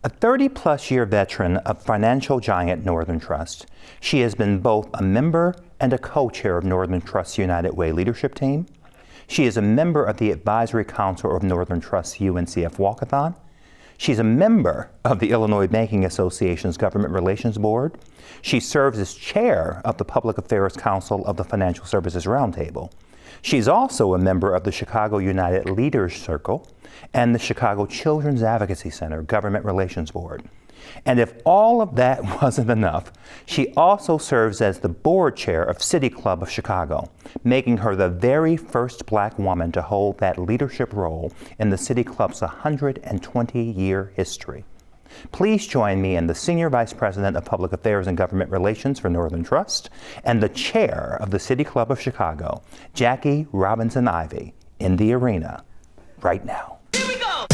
A 30-plus year veteran of financial giant Northern Trust, she has been both a member and a co-chair of Northern Trust's United Way leadership team. She is a member of the Advisory Council of Northern Trust's UNCF Walkathon. She's a member of the Illinois Banking Association's Government Relations Board. She serves as chair of the Public Affairs Council of the Financial Services Roundtable. She's also a member of the Chicago United Leaders Circle and the Chicago Children's Advocacy Center Government Relations Board. And if all of that wasn't enough, she also serves as the board chair of City Club of Chicago, making her the very first Black woman to hold that leadership role in the City Club's 120-year history. Please join me in the Senior Vice President of Public Affairs and Government Relations for Northern Trust and the chair of the City Club of Chicago, Jacki Robinson-Ivy, in the arena right now. Here we go!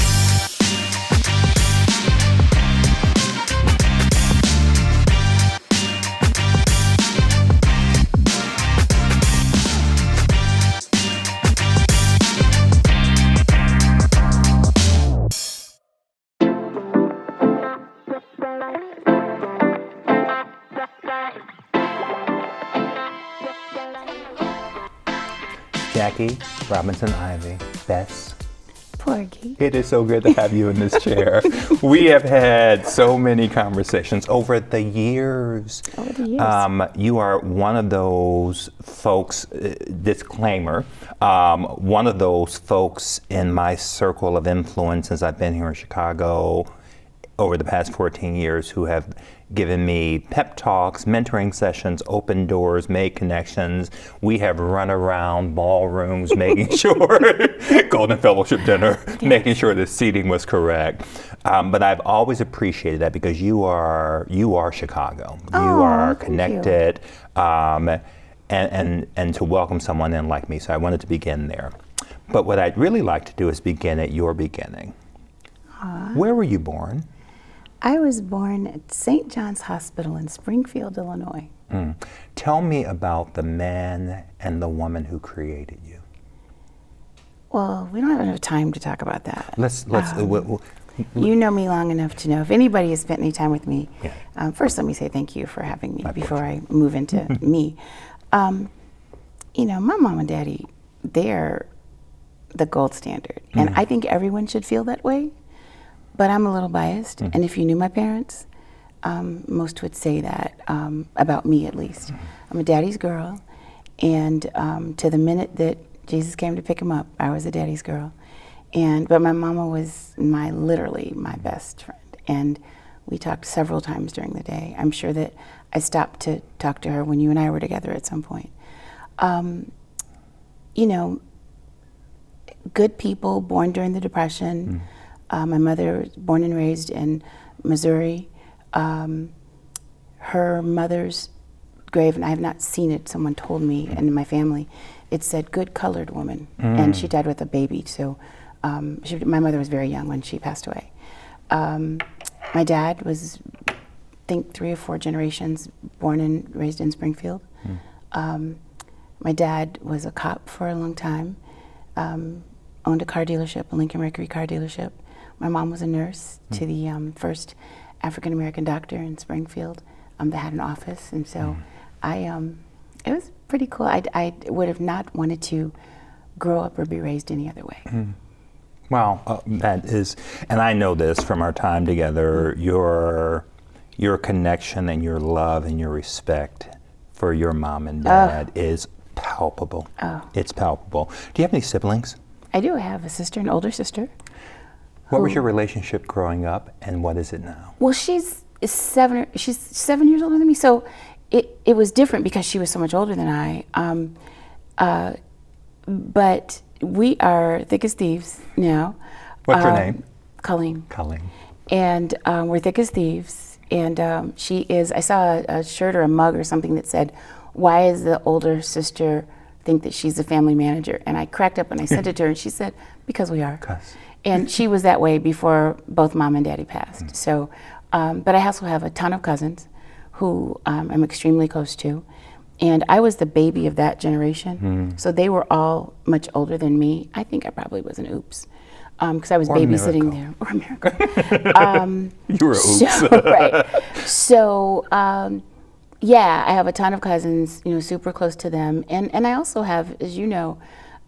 Jacki Robinson-Ivy, Bess. Porgy. It is so good to have you in this chair. We have had so many conversations over the years. You are one of those folks, disclaimer, one of those folks in my circle of influence since I've been here in Chicago over the past 14 years who have given me pep talks, mentoring sessions, open doors, made connections. We have run around ballrooms making sure, Golden Fellowship dinner, making sure the seating was correct. But I've always appreciated that because you are Chicago. You are connected, and to welcome someone in like me. So I wanted to begin there. But what I'd really like to do is begin at your beginning. Where were you born? I was born at St. John's Hospital in Springfield, Illinois. Tell me about the man and the woman who created you. Well, we don't have enough time to talk about that. You know me long enough to know if anybody has spent any time with me. First, let me say thank you for having me before I move into me. You know, my mom and daddy, they're the gold standard. And I think everyone should feel that way. But I'm a little biased, and if you knew my parents, most would say that about me at least. I'm a daddy's girl, and to the minute that Jesus came to pick him up, I was a daddy's girl. But my mama was literally my best friend, and we talked several times during the day. I'm sure that I stopped to talk to her when you and I were together at some point. You know, good people born during the Depression. My mother was born and raised in Missouri. Her mother's grave, and I have not seen it, someone told me, and in my family, it said good colored woman, and she died with a baby, so my mother was very young when she passed away. My dad was, I think, 3 or 4 generations born and raised in Springfield. My dad was a cop for a long time, owned a car dealership, a Lincoln Mercury car dealership. My mom was a nurse to the first African-American doctor in Springfield that had an office, and so it was pretty cool. I would have not wanted to grow up or be raised any other way. Wow, that is, and I know this from our time together, your connection and your love and your respect for your mom and dad is palpable. It's palpable. Do you have any siblings? I do. I have a sister, an older sister. What was your relationship growing up, and what is it now? Well, she's 7 years older than me, so it was different because she was so much older than I. But we are thick as thieves now. What's your name? Colleen. Colleen. And we're thick as thieves. And she is, I saw a shirt or a mug or something that said, "Why does the older sister think that she's a family manager?" And I cracked up and I sent it to her, and she said, "Because we are." And she was that way before both mom and daddy passed. So, but I also have a ton of cousins who I'm extremely close to. And I was the baby of that generation. So they were all much older than me. I think I probably was an oops. because I was Or babysitting miracle. there. Or a miracle. You were oops. So, right. So, yeah, I have a ton of cousins, super close to them. And I also have, as you know,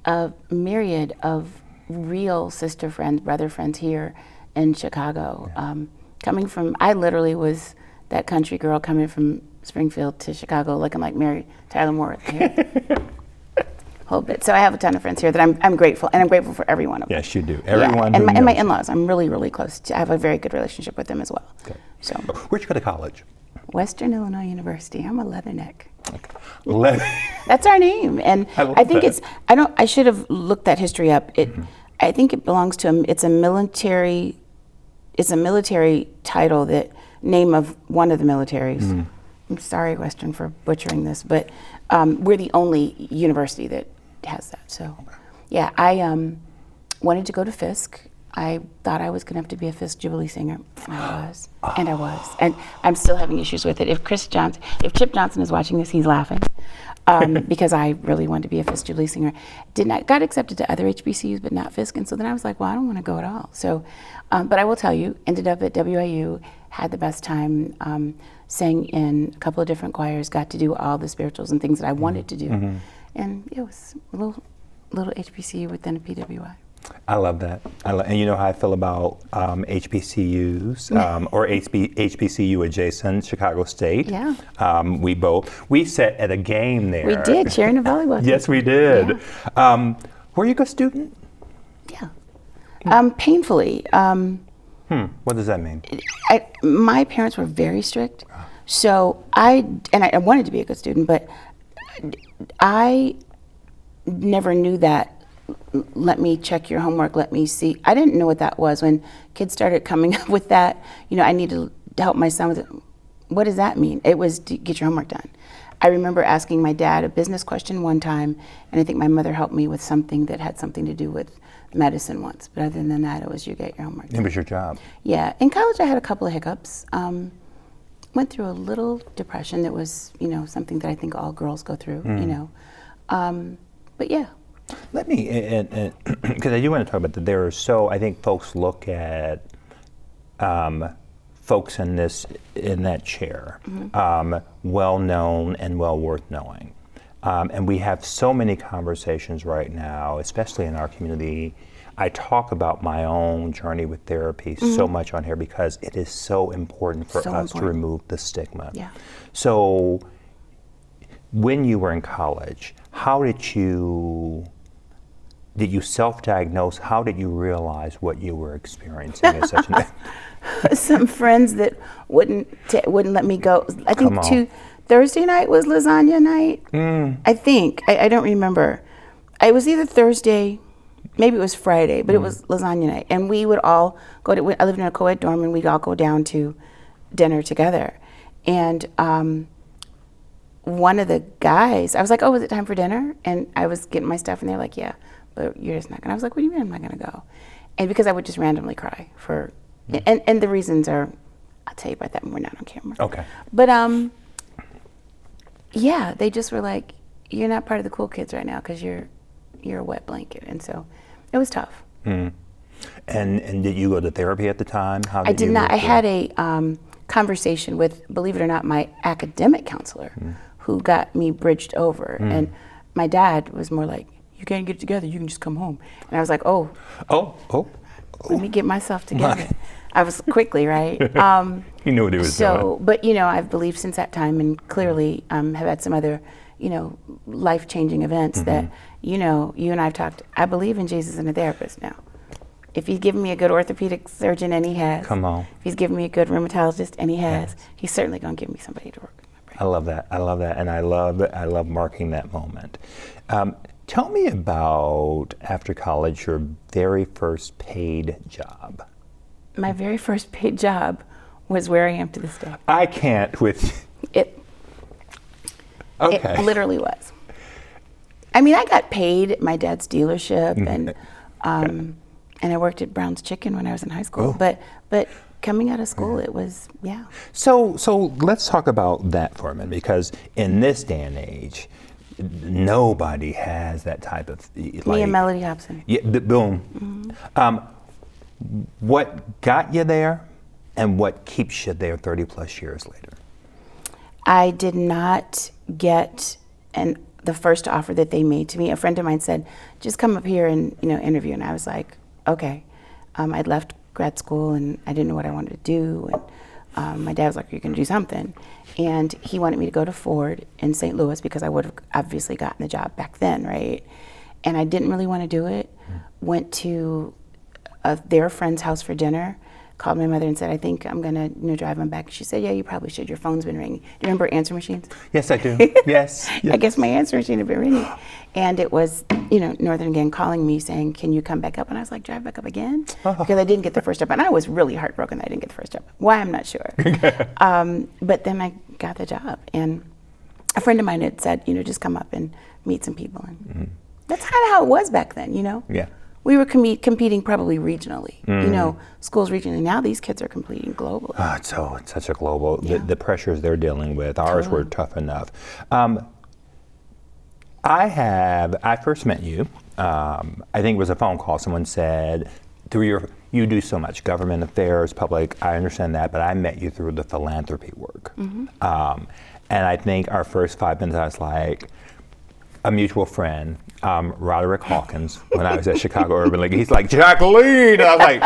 a myriad of real sister friends, brother friends here in Chicago. Coming from, I literally was that country girl coming from Springfield to Chicago looking like Mary Tyler Moore here. Whole bit. So I have a ton of friends here that I'm grateful, and I'm grateful for every one of them. Yes, you do. Everyone and who my knows in-laws, I'm really, really close to. I have a very good relationship with them as well. Okay. So Where'd you go to college? Western Illinois University. I'm a leatherneck. Okay. That's our name, and I love I think that. I should have looked that history up. I think it belongs to it's a military title, that name of one of the militaries. I'm sorry, Western, for butchering this, but we're the only university that has that. So, yeah, I wanted to go to Fisk. I thought I was going to have to be a Fisk Jubilee singer. I was, and I'm still having issues with it. If Chip Johnson is watching this, he's laughing because I really wanted to be a Fisk Jubilee singer. Got accepted to other HBCUs, but not Fisk, and so then I was like, well, I don't want to go at all. So, but I will tell you, ended up at WIU, had the best time, sang in a couple of different choirs, got to do all the spirituals and things that I wanted to do, and it was a little HBCU within a PWI. I love that. And you know how I feel about HBCUs or HBCU adjacent Chicago State. Yeah. We sat at a game there. We did, sharing a volleyball team. Yes, we did. Yeah. Were you a good student? Yeah. Painfully. What does that mean? My parents were very strict, so I wanted to be a good student, but I never knew that. Let me check your homework, let me see. I didn't know what that was when kids started coming up with that. I need to help my son with it. What does that mean? It was to get your homework done. I remember asking my dad a business question one time, and I think my mother helped me with something that had something to do with medicine once. But other than that, it was you get your homework done. It was your job. Yeah. In college, I had a couple of hiccups. Went through a little depression that was, something that I think all girls go through, But yeah. Let me, because I do want to talk about that. I think folks look at folks in that chair, well known and well worth knowing. And we have so many conversations right now, especially in our community. I talk about my own journey with therapy so much on here because it is so important for us to remove the stigma. Yeah. So when you were in college, how did you self-diagnose? How did you realize what you were experiencing as such Some friends that wouldn't let me go. I think Thursday night was lasagna night. I think. I don't remember. It was either Thursday, maybe it was Friday, but it was lasagna night. And we would all go I lived in a co-ed dorm, and we'd all go down to dinner together. And one of the guys, I was like, oh, is it time for dinner? And I was getting my stuff, and they're like, yeah, but you're just not going to. I was like, what do you mean I'm not going to go? And because I would just randomly cry and the reasons are, I'll tell you about that when we're not on camera. Okay. But yeah, they just were like, you're not part of the cool kids right now because you're a wet blanket. And so it was tough. And did you go to therapy at the time? I did not. I had a conversation with, believe it or not, my academic counselor who got me bridged over. And my dad was more like, you can't get it together, you can just come home. And I was like, oh. Let me get myself together. I was quickly, right? He knew what he was doing. But I've believed since that time, and clearly have had some other, life-changing events that, you and I've talked. I believe in Jesus and a therapist now. If he's given me a good orthopedic surgeon, and he has. Come on. If he's given me a good rheumatologist, and he has, he's certainly going to give me somebody to work with my brain. I love that, and I love marking that moment. Tell me about, after college, your very first paid job. My very first paid job was where I am to this day. I can't with it. Okay. It literally was. I mean, I got paid at my dad's dealership, and I worked at Brown's Chicken when I was in high school. But coming out of school, it was So let's talk about that for a minute, because in this day and age, nobody has that type of me and Melody Hobson. Yeah, boom. What got you there, and what keeps you there 30 plus years later? I did not get the first offer that they made to me. A friend of mine said, just come up here and interview. And I was like, okay. I'd left grad school and I didn't know what I wanted to do. And my dad was like, you're going to do something. And he wanted me to go to Ford in St. Louis because I would have obviously gotten the job back then, right? And I didn't really want to do it. Went to their friend's house for dinner. Called my mother and said, I think I'm gonna drive them back. She said, yeah, you probably should. Your phone's been ringing. Do you remember answer machines? Yes, I do. Yes. I guess my answer machine had been ringing. And it was, Northern again calling me saying, can you come back up? And I was like, drive back up again? Because I didn't get the first job. And I was really heartbroken that I didn't get the first job. Why, I'm not sure. But then I got the job. And a friend of mine had said, just come up and meet some people. And that's kind of how it was back then, Yeah. We were competing probably regionally, schools regionally. Now these kids are competing globally. Oh, it's such a global, Yeah. the pressures they're dealing with. Ours were tough enough. I first met you, I think it was a phone call. Someone said, you do so much government affairs, public, I understand that, but I met you through the philanthropy work. And I think our first 5 minutes, I was like, a mutual friend, Roderick Hawkins, when I was at Chicago Urban League, he's like, Jacqueline! And I was like,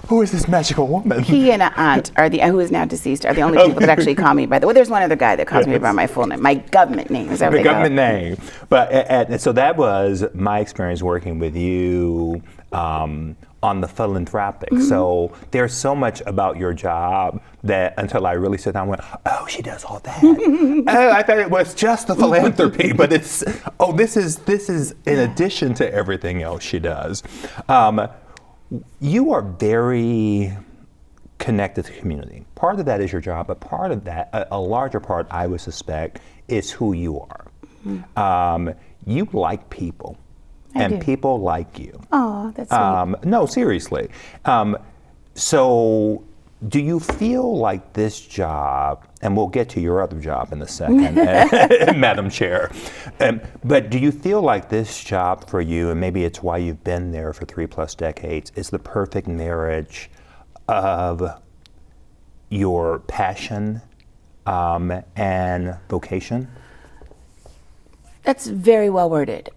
who is this magical woman? He and an aunt who is now deceased, are the only people that actually call me by the way. There's one other guy that calls me by my full name, my government name. Is that what The they call government it? name. But so that was my experience working with you on the philanthropic. So there's so much about your job that until I really sit down and went, oh, she does all that. Oh, I thought it was just the philanthropy, but this is in addition to everything else she does. You are very connected to the community. Part of that is your job, but part of that, a larger part, I would suspect, is who you are. You like people. And people like you. Oh, that's sweet. No, seriously. So do you feel like this job, and we'll get to your other job in a second, Madam Chair, but do you feel like this job for you, and maybe it's why you've been there for 3+ decades, is the perfect marriage of your passion and vocation? That's very well worded.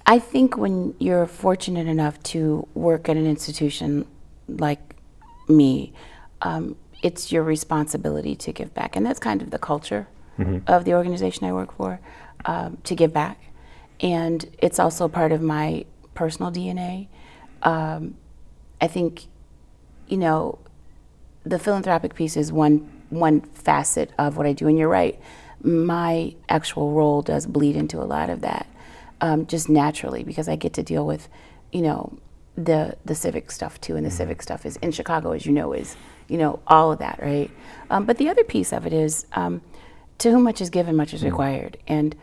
I think when you're fortunate enough to work at an institution like me, it's your responsibility to give back. And that's kind of the culture of the organization I work for, to give back. And it's also part of my personal DNA. I think, the philanthropic piece is one facet of what I do. And you're right, my actual role does bleed into a lot of that. Just naturally, because I get to deal with, the civic stuff too, and the civic stuff is in Chicago, as is, all of that, right? But the other piece of it is, to whom much is given, much is required, and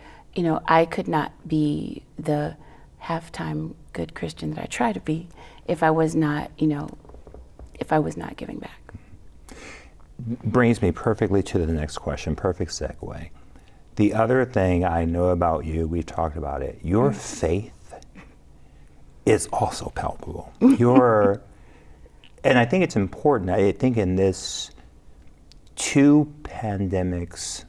I could not be the half-time good Christian that I try to be if I was not, giving back. Brings me perfectly to the next question. Perfect segue. The other thing I know about you, we've talked about it, your faith is also palpable. And I think it's important. I think in this 2 pandemics,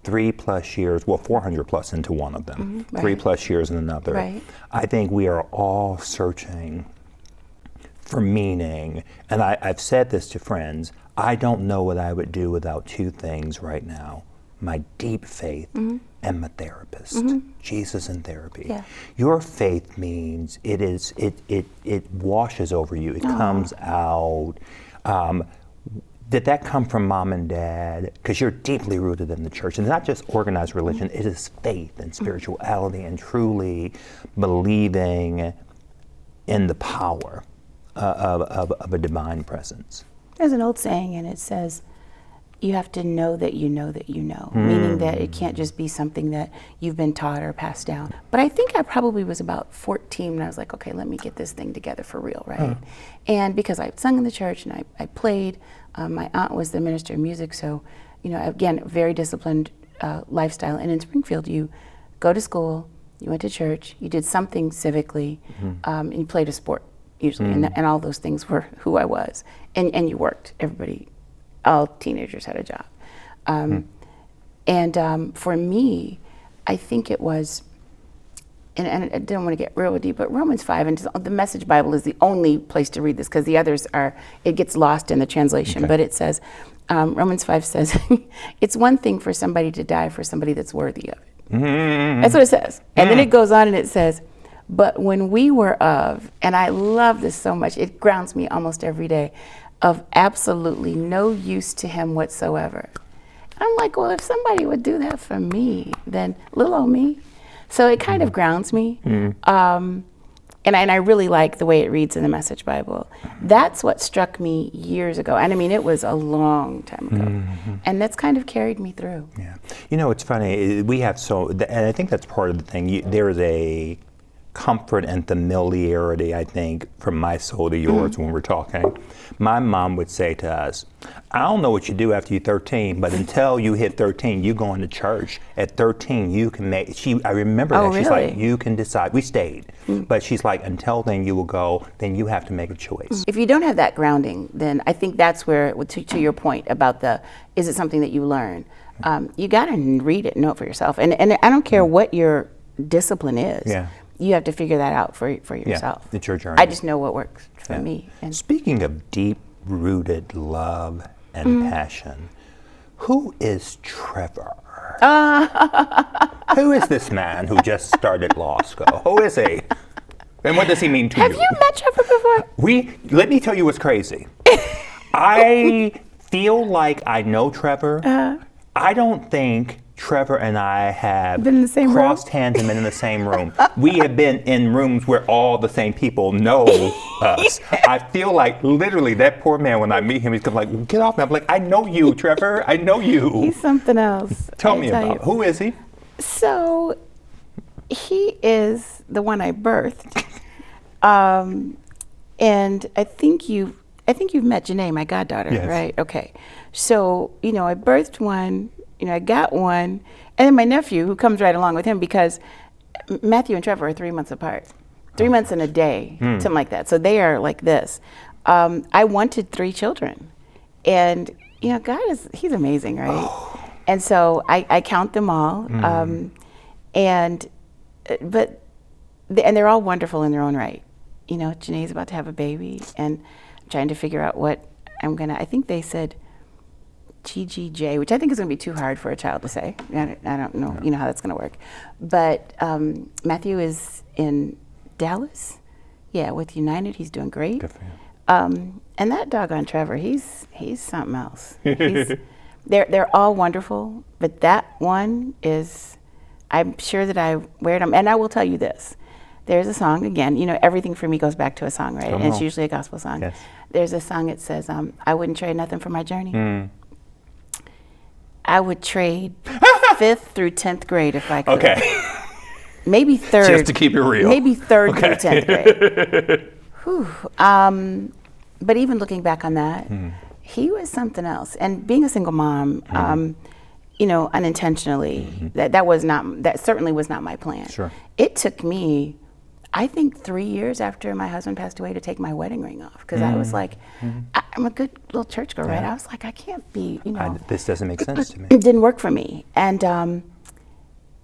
3+ years, 400+ into one of them, right. 3+ years in another, right. I think we are all searching for meaning. And I've said this to friends, I don't know what I would do without 2 things right now. My deep faith and my therapist, Jesus and therapy. Yeah. Your faith means it washes over you. It comes out. Did that come from mom and dad? Because you're deeply rooted in the church, and not just organized religion. It is faith and spirituality and truly believing in the power of a divine presence. There's an old saying, and it says, you have to know that you know that you know, meaning that it can't just be something that you've been taught or passed down. But I think I probably was about 14 when I was like, okay, let me get this thing together for real, right? And because I sung in the church and I played, my aunt was the minister of music, so, again, very disciplined lifestyle. And in Springfield, you go to school, you went to church, you did something civically, and you played a sport. usually, and all those things were who I was. And you worked. Everybody, all teenagers had a job. And for me, I think it was, and I don't want to get real deep, but Romans 5, and the Message Bible is the only place to read this, because the others it gets lost in the translation. But it says, Romans 5 says, it's one thing for somebody to die for somebody that's worthy of it. That's what it says. And then it goes on and it says, but when we were of, and I love this so much, it grounds me almost every day, of absolutely no use to him whatsoever. I'm like, well, if somebody would do that for me, then little old me. So it kind of grounds me. And I really like the way it reads in the Message Bible. That's what struck me years ago. And I mean, it was a long time ago. And that's kind of carried me through. Yeah. You know, it's funny. We have and I think that's part of the thing. There is a comfort and familiarity, I think, from my soul to yours when we're talking. My mom would say to us, I don't know what you do after you're 13, but until you hit 13, you going to church. At 13, you can make, I remember that. She's like, you can decide. We stayed. But she's like, until then you will go, then you have to make a choice. If you don't have that grounding, then I think that's where, to your point about is it something that you learn? You got to read it and know it for yourself. And I don't care what your discipline is. Yeah. You have to figure that out for yourself. Yeah, it's your journey. I just know what works for me. And speaking of deep-rooted love and passion, who is Trevor? Who is this man who just started law school? Who is he? And what does he mean to you? Have you met Trevor before? Let me tell you what's crazy. I feel like I know Trevor. I don't think Trevor and I have been in the same crossed hands and been in the same room. We have been in rooms where all the same people know us. I feel like literally that poor man, when I meet him, he's gonna like, get off me. I'm like, I know you, Trevor. I know you. He's something else. Tell me about who is he? So he is the one I birthed. And I think you've met Janae, my goddaughter, yes. Right? Okay. So, I birthed one, I got one, and then my nephew, who comes right along with him, because Matthew and Trevor are 3 months apart. 3 months and a day, something like that. So they are like this. I wanted 3 children. And, God he's amazing, right? Oh. And so I count them all. And they're all wonderful in their own right. Janae's about to have a baby, and I'm trying to figure out what I think they said GGJ, which I think is going to be too hard for a child to say. I don't know, how that's going to work. But Matthew is in Dallas, with United. He's doing great. Good for him. And that doggone Trevor, he's something else. They're all wonderful, but that one is, I'm sure that I wear them. And I will tell you this. There's a song, again, everything for me goes back to a song, right? And it's usually a gospel song. Yes. There's a song that says, I wouldn't trade nothing for my journey. I would trade 5th through 10th grade if I could. Okay. Maybe 3rd. Just to keep it real. Maybe 3rd through 10th grade. Whew. But even looking back on that, he was something else. And being a single mom, unintentionally, that certainly was not my plan. Sure. It took me, I think, 3 years after my husband passed away to take my wedding ring off, because I was like, I'm a good little churchgoer, right? I was like, I can't be, this doesn't make sense to me. It didn't work for me. And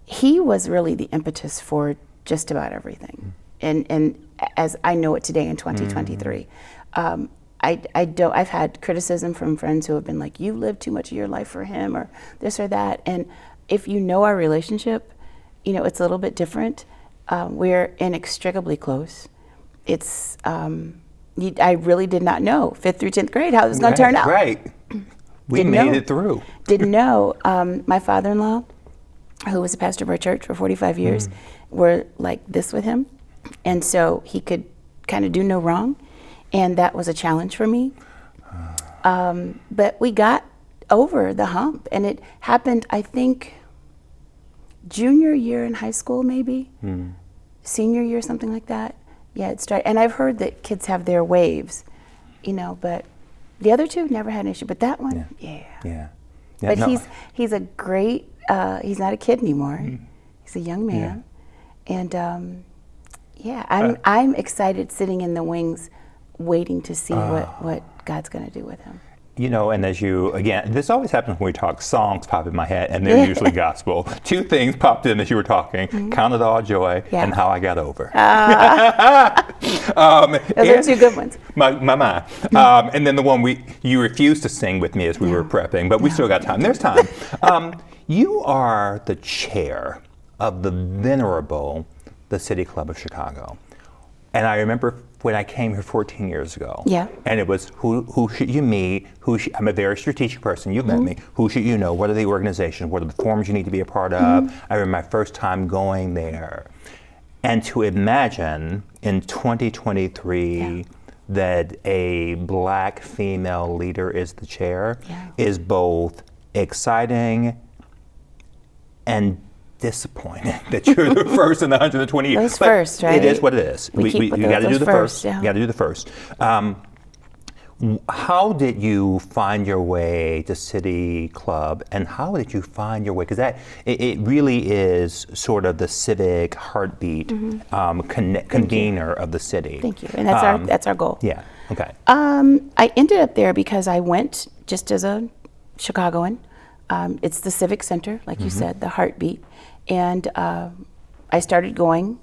he was really the impetus for just about everything. And as I know it today in 2023, I've had criticism from friends who have been like, you lived too much of your life for him, or this or that. And if you know our relationship, it's a little bit different. We're inextricably close. It's, I really did not know 5th through 10th grade how it was going to turn out. Right. We made it through. Didn't know. My father-in-law, who was a pastor of our church for 45 years, were like this with him. And so he could kind of do no wrong. And that was a challenge for me. But we got over the hump. And it happened, I think, junior year in high school, maybe. Senior year, something like that. Yeah, it started. And I've heard that kids have their waves, but the other two never had an issue. But that one, yeah. But he's a great, he's not a kid anymore. He's a young man. And Yeah, I'm excited sitting in the wings waiting to see what God's going to do with him. You know, and as you, again, this always happens when we talk, songs pop in my head, and they're usually gospel. Two things popped in as you were talking, Count It All Joy and How I Got Over. Those are two good ones. And then the one you refused to sing with me as we were prepping, but we still got time. There's time. You are the chair of the venerable the City Club of Chicago. And I remember when I came here 14 years ago. Yeah. And it was who should you meet? I'm a very strategic person. You've met me. Who should you know? What are the organizations? What are the forums you need to be a part of? I remember my first time going there. And to imagine in 2023 that a black female leader is the chair is both exciting and disappointing that you're the first in the 120 years. Those first, right? It is what it is. We got to do the first. Yeah. You got to do the first. How did you find your way to City Club, and how did you find your way? Because it really is sort of the civic heartbeat convener of the city. Thank you, and that's our goal. Yeah. Okay. I ended up there because I went just as a Chicagoan. It's the Civic Center, like you said, the heartbeat. And I started going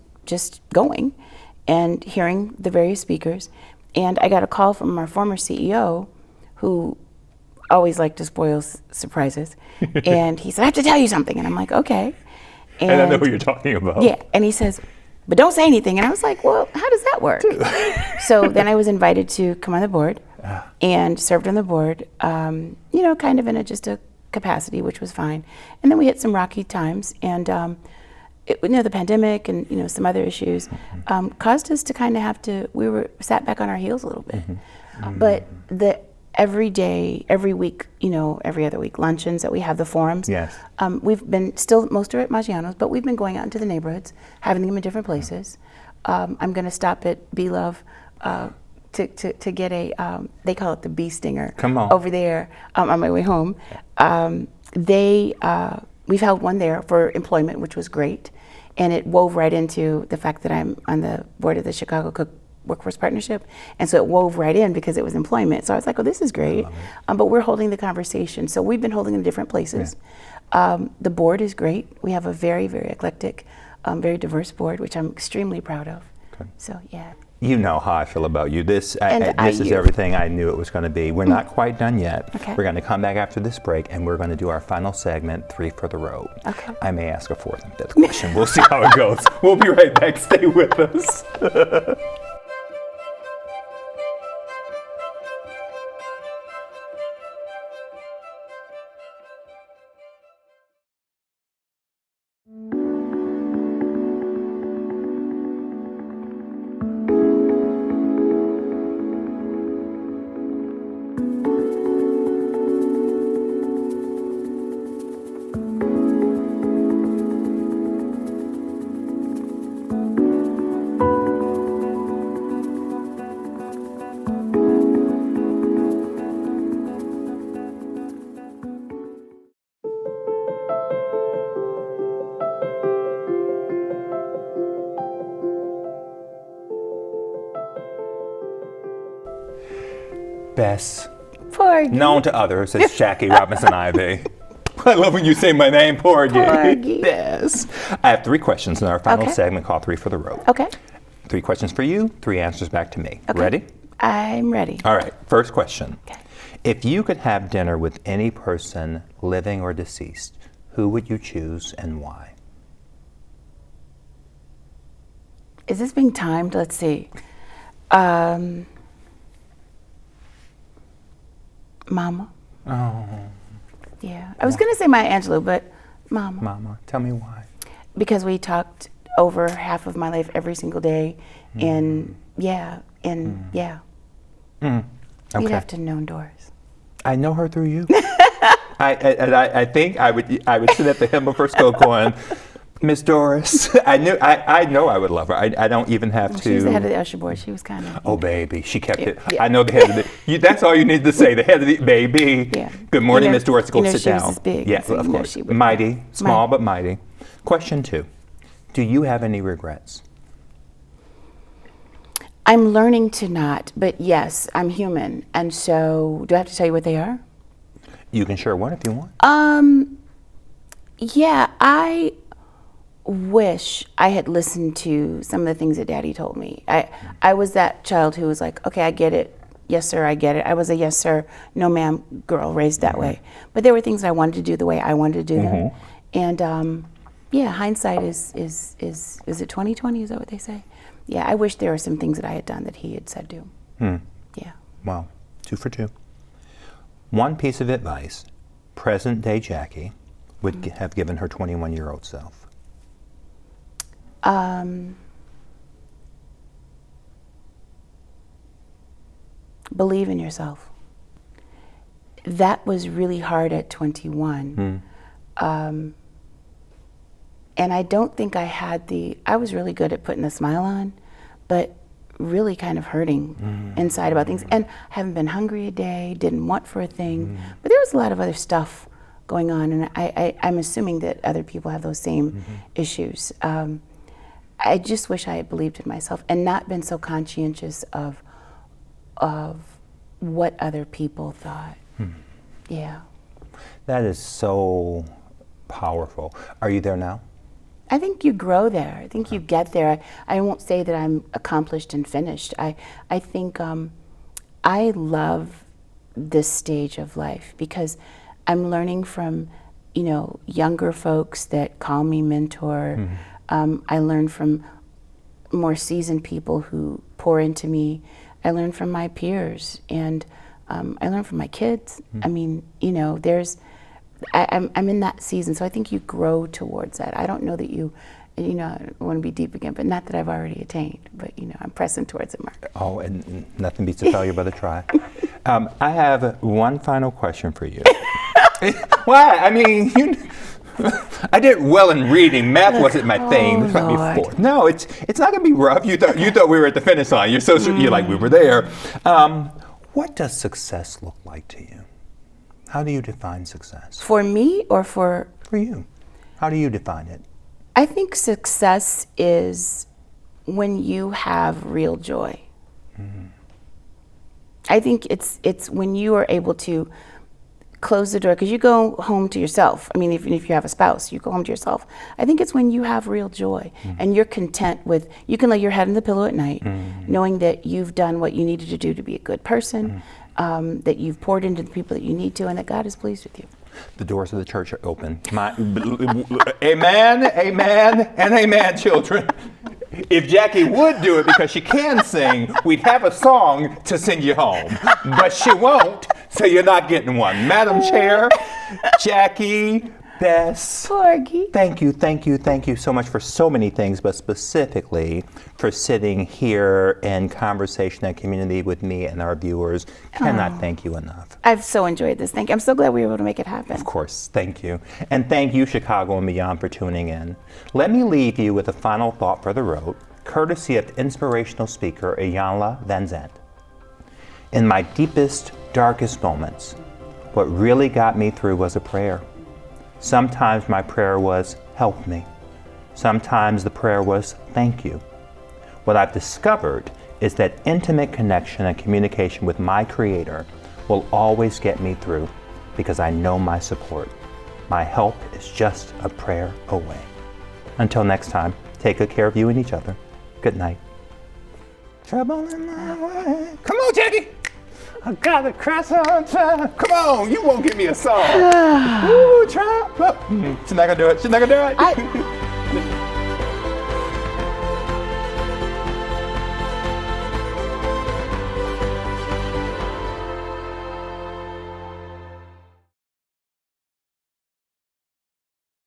and hearing the various speakers. And I got a call from our former CEO, who always liked to spoil surprises. And he said, I have to tell you something. And I'm like, okay. And I know who you're talking about. Yeah. And he says, but don't say anything. And I was like, well, how does that work? So then I was invited to come on the board and served on the board, kind of in just a capacity, which was fine. And then we hit some rocky times, and the pandemic and some other issues caused us to kind of we were sat back on our heels a little bit. But the every day, every week, every other week luncheons that we have, the forums. Yes. We've been still most of it at Maggiano's, but we've been going out into the neighborhoods, having them in different places. I'm going to stop at Be Love to get they call it the bee stinger. Come on. Over there on my way home. We've held one there for employment, which was great, and it wove right into the fact that I'm on the board of the Chicago Cook Workforce Partnership, and so it wove right in because it was employment. So I was like, oh, this is great, but we're holding the conversation. So we've been holding in different places. Yeah. The board is great. We have a very, very eclectic, very diverse board, which I'm extremely proud of. Okay. So, yeah. You know how I feel about you. This is everything I knew it was going to be. We're not quite done yet. Okay. We're going to come back after this break, and we're going to do our final segment, 3 for the Road. Okay. I may ask a fourth and fifth question. We'll see how it goes. We'll be right back. Stay with us. Bess, Porgy. known to others as Jacki Robinson-Ivy. I love when you say my name, Porgy. Bess. I have 3 questions in our final segment called 3 for the Road. Okay. 3 questions for you, 3 answers back to me. Okay. Ready? I'm ready. All right, first question. Okay. If you could have dinner with any person, living or deceased, who would you choose and why? Is this being timed? Let's see. Mama. Oh. Yeah. I was going to say Maya Angelou, but Mama. Mama. Tell me why. Because we talked over half of my life every single day. And yeah. Okay. You'd have to know Doris. I know her through you. I think I would sit at the hem of her skirt going, Miss Doris. I know I would love her. I don't even have to. She was the head of the usher board. She was kind of. Oh, baby, she kept it. Yeah. I know the head of the. That's all you need to say. The head of the baby. Yeah. Good morning, Miss Doris. Go sit she down. Was big, Yeah, so of course. She would, mighty, small but mighty. Question 2: do you have any regrets? I'm learning to not, but yes, I'm human. And so, do I have to tell you what they are? You can share one if you want. Yeah, I wish I had listened to some of the things that Daddy told me. I was that child who was like, okay, I get it. Yes, sir, I get it. I was a yes, sir, no, ma'am girl raised that way. But there were things I wanted to do the way I wanted to do them. And yeah, hindsight is it 20/20? Is that what they say? Yeah, I wish there were some things that I had done that he had said do. Yeah. Wow, 2 for 2. One piece of advice present day Jacki would have given her 21-year-old self. Believe in yourself. That was really hard at 21. And I don't think I was really good at putting a smile on, but really kind of hurting inside about things. And I haven't been hungry a day, didn't want for a thing, but there was a lot of other stuff going on, and I'm assuming that other people have those same issues. I just wish I had believed in myself and not been so conscientious of what other people thought. Yeah. That is so powerful. Are you there now? I think you grow there. I think you get there. I won't say that I'm accomplished and finished. I think I love this stage of life because I'm learning from, younger folks that call me mentor. I learn from more seasoned people who pour into me. I learn from my peers, and I learn from my kids. I mean, I'm in that season, so I think you grow towards that. I don't know that I want to be deep again, but not that I've already attained, but I'm pressing towards it, Mark. Oh, and nothing beats a failure but a try. I have one final question for you. Why? I mean, I did well in reading. Math wasn't my thing. This might be fourth. No, it's not gonna be rough. You thought we were at the finish line. You're like we were there. What does success look like to you? How do you define success? For me or for you? How do you define it? I think success is when you have real joy. I think it's when you are able to close the door, because you go home to yourself. I mean, even if you have a spouse, you go home to yourself. I think it's when you have real joy and you're content with, you can lay your head on the pillow at night knowing that you've done what you needed to do to be a good person, that you've poured into the people that you need to, and that God is pleased with you. The doors of the church are open. Amen, amen, and amen, children. If Jacki would do it because she can sing, we'd have a song to send you home. But she won't, so you're not getting one. Madam Chair, Jacki, Bess, Porgy. Thank you so much for so many things, but specifically for sitting here in conversation and community with me and our viewers. Cannot thank you enough. I've so enjoyed this. Thank you. I'm so glad we were able to make it happen. Of course, thank you. And thank you, Chicago and beyond, for tuning in. Let me leave you with a final thought for the road, courtesy of inspirational speaker Iyanla Van Zandt. In my deepest, darkest moments, what really got me through was a prayer. Sometimes my prayer was, help me. Sometimes the prayer was, thank you. What I've discovered is that intimate connection and communication with my Creator will always get me through because I know my support. My help is just a prayer away. Until next time, take good care of you and each other. Good night. Trouble in my way. Come on, Jacki! I gotta cross on time. Come on, you won't give me a song. Ooh, try. She's not gonna do it. She's not gonna do it.